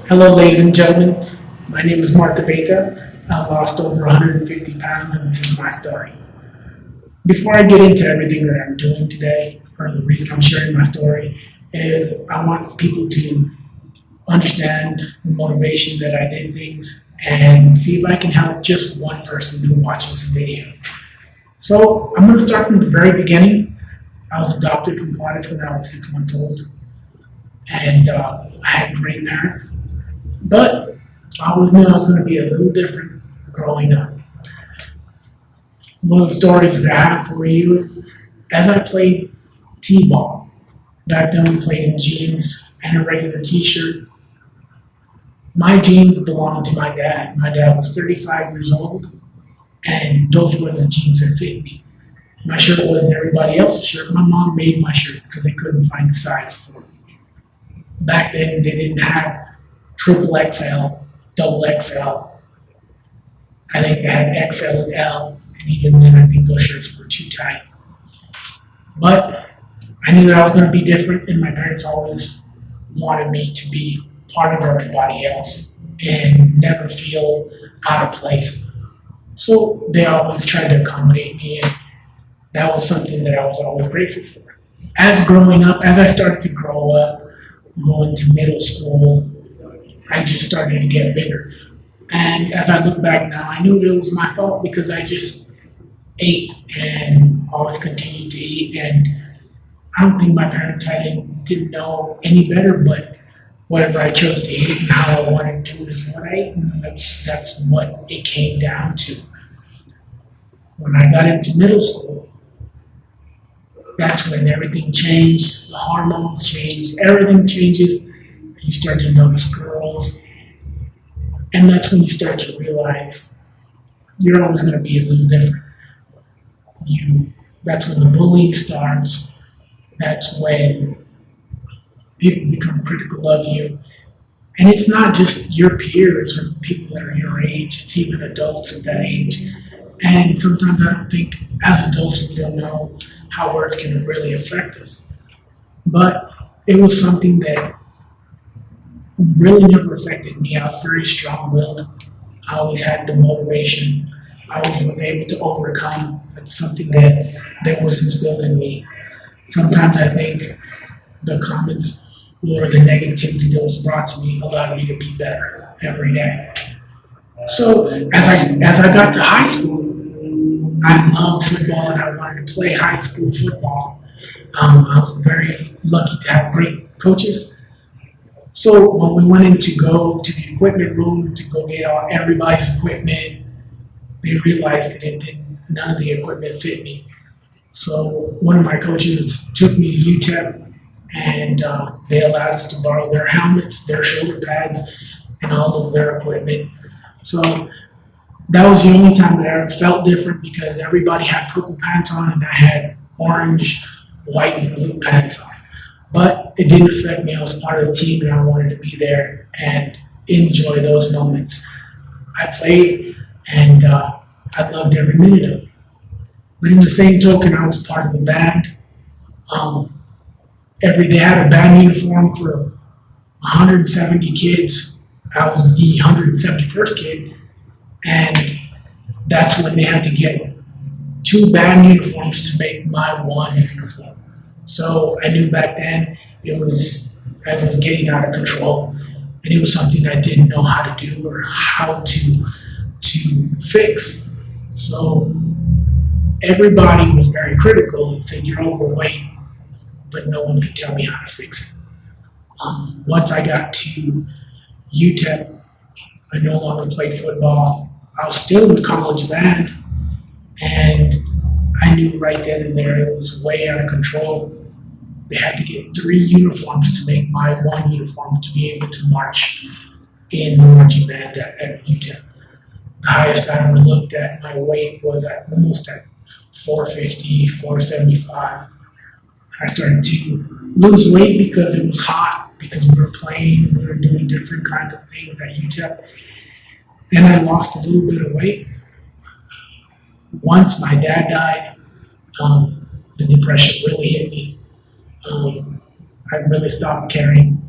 Hello, ladies and gentlemen. My name is Marc. I lost over 150 pounds, and this is my story. Before I get into everything that I'm doing today, or the reason I'm sharing my story, is I want people to understand the motivation that I did things and see if I can help just one person who watches the video. So I'm going to start from the very beginning. I was adopted from Juarez when I was 6 months old, and I had great parents. But I always knew I was going to be a little different growing up. One of the stories that I have for you is as I played t-ball, back then we played in jeans and a regular t-shirt. My jeans belonged to my dad. My dad was 35 years old, and those were the jeans that fit me. My shirt wasn't everybody else's shirt. My mom made my shirt because they couldn't find the size for me. Back then, they didn't have triple XL, double XL. I think they had XL and L, and even then I think those shirts were too tight. But I knew that I was going to be different, and my parents always wanted me to be part of everybody else and never feel out of place. So they always tried to accommodate me, and that was something that I was always grateful for. As growing up, as I started to grow up, going to middle school, I just started to get bigger. And as I look back now, I knew that it was my fault because I just ate and always continued to eat. And I don't think my parents didn't know any better, but whatever I chose to eat and how I wanted to do it is what I ate. And that's what it came down to. When I got into middle school, that's when everything changed. The hormones changed. Everything changes. You start to notice girls, and that's when you start to realize you're always going to be a little different. That's when the bullying starts. That's when people become critical of you, and it's not just your peers or people that are your age. It's even adults of that age. And sometimes I don't think, as adults, we don't know how words can really affect us. But it was something that really never affected me. I was very strong-willed. I always had the motivation. I always was able to overcome. It's something that was instilled in me. Sometimes I think the comments or the negativity that was brought to me allowed me to be better every day. So as I got to high school, I loved football and I wanted to play high school football. I was very lucky to have great coaches. So when we went in to go to the equipment room to go get everybody's equipment, they realized that none of the equipment fit me. So one of my coaches took me to UTEP, and they allowed us to borrow their helmets, their shoulder pads, and all of their equipment. So that was the only time that I ever felt different because everybody had purple pants on and I had orange, white, and blue pants on. But it didn't affect me. I was part of the team and I wanted to be there and enjoy those moments. I played and I loved every minute of it. But in the same token, I was part of the band. They had a band uniform for 170 kids. I was the 171st kid. And that's when they had to get 2 band uniforms to make my one uniform. So I knew back then I was getting out of control, and it was something I didn't know how to do or how to fix. So everybody was very critical and said, "You're overweight," but no one could tell me how to fix it. Once I got to UTEP, I no longer played football. I was still in the college band, and I knew right then and there it was way out of control. They had to get 3 uniforms to make my one uniform to be able to march in the marching band at UTEP. The highest I ever looked at, my weight was almost at 450, 475. I started to lose weight because it was hot, because we were playing, we were doing different kinds of things at UTEP. And I lost a little bit of weight. Once my dad died, the depression really hit me. I really stopped caring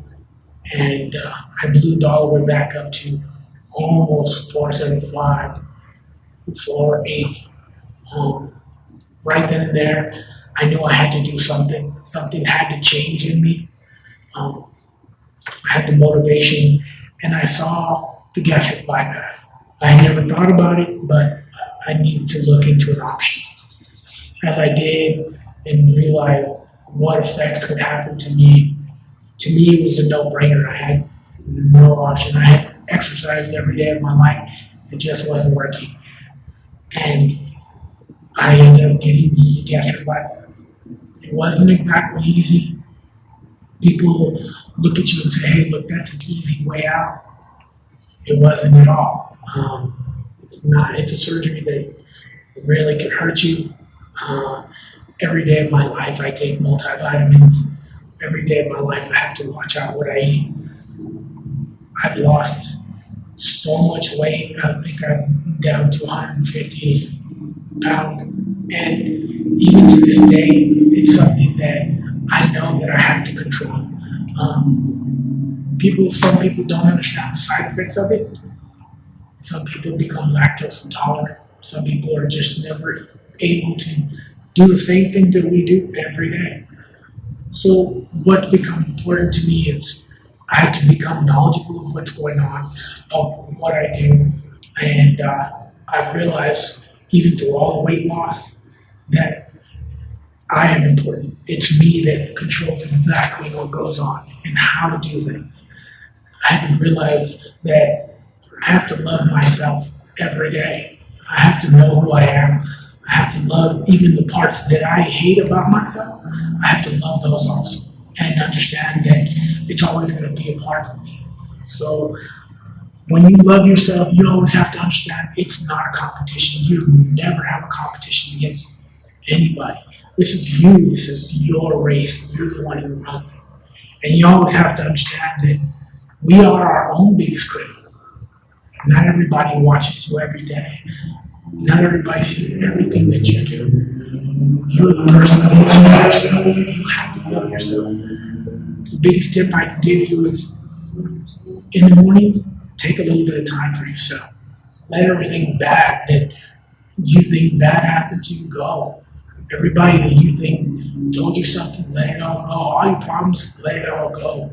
and I ballooned all the way back up to almost 475, 480. Right then and there, I knew I had to do something. Something had to change in me. Um, I had the motivation, and I saw the gastric bypass. I had never thought about it, but I needed to look into an option. As I did and realized what effects could happen to me it was a no-brainer. I had no option. I had exercised every day of my life. It just wasn't working. And I ended up getting the gastric bypass. It wasn't exactly easy. People look at you and say, hey, look, that's an easy way out. It wasn't at all. It's not, it's a surgery that really can hurt you. Every day of my life, I take multivitamins. Every day of my life, I have to watch out what I eat. I've lost so much weight. I think I'm down to 150 pounds. And even to this day, it's something that I know that I have to control. Some people don't understand the side effects of it. Some people become lactose intolerant. Some people are just never able to do the same thing that we do every day. So what became important to me is I had to become knowledgeable of what's going on, of what I do, and I've realized, even through all the weight loss, that I am important. It's me that controls exactly what goes on and how to do things. I had to realize that I have to love myself every day. I have to know who I am. I have to love even the parts that I hate about myself. I have to love those also and understand that it's always going to be a part of me. So when you love yourself, you always have to understand it's not a competition. You never have a competition against anybody. This is you. This is your race. You're the one who runs it. And you always have to understand that we are our own biggest critic. Not everybody watches you every day. Not everybody sees everything that you do. You're the person that sees yourself. You have to love yourself. The biggest tip I can give you is, in the morning, take a little bit of time for yourself. Let everything bad that you think bad happen to you go. Everybody that you think told you something, let it all go. All your problems, let it all go.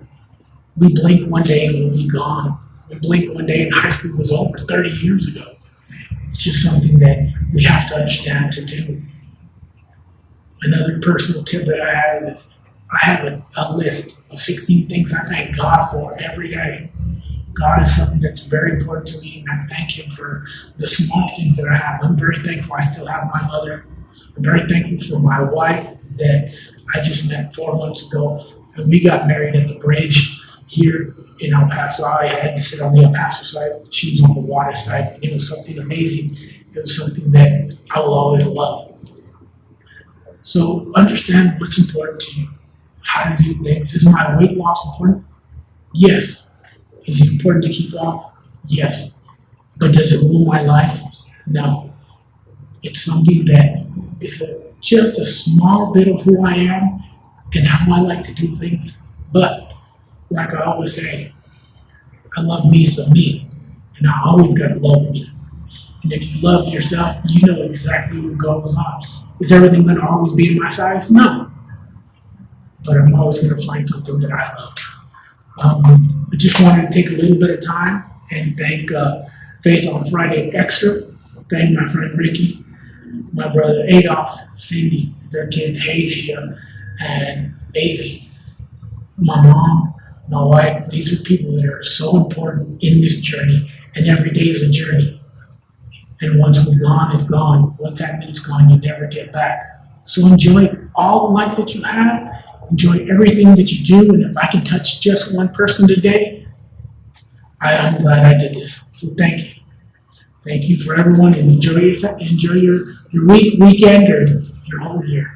We blink one day and we'll be gone. We blink one day and high school was over 30 years ago. It's just something that we have to understand to do. Another personal tip that I have is I have a list of 16 things I thank God for every day. God is something that's very important to me, and I thank Him for the small things that I have. I'm very thankful I still have my mother. I'm very thankful for my wife that I just met 4 months ago, and we got married at the bridge here in El Paso. I had to sit on the El Paso side. She was on the water side, and it was something amazing. It was something that I will always love. So understand what's important to you, how to do things. Is my weight loss important? Yes. Is it important to keep off? Yes. But does it rule my life? No. It's something that is just a small bit of who I am and how I like to do things. But like I always say, I love me some me, and I always gotta love me. And if you love yourself, you know exactly what goes on. Is everything gonna always be in my size? No. But I'm always gonna find something that I love. I just wanted to take a little bit of time and thank Faith on Friday Extra. Thank my friend Ricky, my brother Adolph, Cindy, their kids Hacia and Avy, my mom, my wife. These are people that are so important in this journey, and every day is a journey. And once we're gone, it's gone. Once that minute's gone, you never get back. So enjoy all the life that you have. Enjoy everything that you do. And if I can touch just one person today, I'm glad I did this. So thank you. Thank you for everyone, and enjoy your weekend, or your whole year.